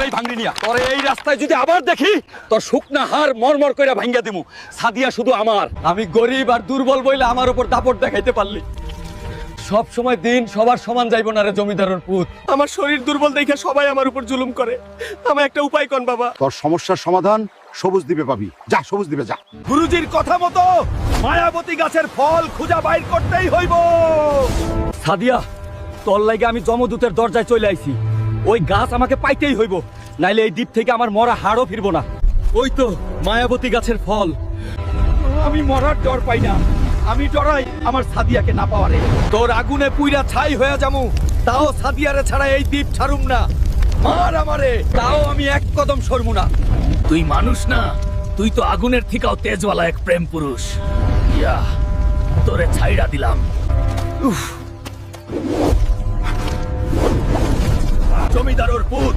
এই ভাঙড়ি নিয়া তোরে এই রাস্তায় যদি আবার দেখি তোর শুকনা হাড় মরমর কইরা ভাঙ্গা দিমু। সাদিয়া শুধু আমার, আমি গরিব আর দুর্বল বইলে আমার উপর দাপট দেখাইতে পারলি। সব সময় দিন সবার সমান যাইবো না রে জমিদারের পুত। আমার শরীর দুর্বল দেখে সবাই আমার উপর জুলুম করে, আমার একটা উপায় কোন বাবা? তোর সমস্যার সমাধান সবুজ দ্বীপে পাবি। যা সবুজ দ্বীপে যা। গুরুজির কথা মতো মায়াবতী গাছের ফল খুঁজা বাইর করতেই হইব। সাদিয়া, তোর লাগে আমি যমদূতের দরজায় চলে আইছি। ওই গাছ আমাকে পাইতেই হইব, নাইলে এই দ্বীপ থেকে আমার মরা হাড়ও ফিরবো না। ওই তো মায়াবতী গাছের ফল। আমি মরার ডর পাই না, আমি ডরাই আমার সাদিয়াকে না পাওয়ারে। তোর আগুনে পুইরা ছাই হয়ে যামু, তাও সাদিয়ারে ছাড়া এই দ্বীপ ছাড়ুম না। মার আমারে, তাও আমি এক কদম সরমু না। তুই মানুষ না, তুই তো আগুনের থেকেও তেজওয়ালা এক প্রেম পুরুষ। ইয়া, তোরে ছাইড়া দিলাম। জমিদারর পুত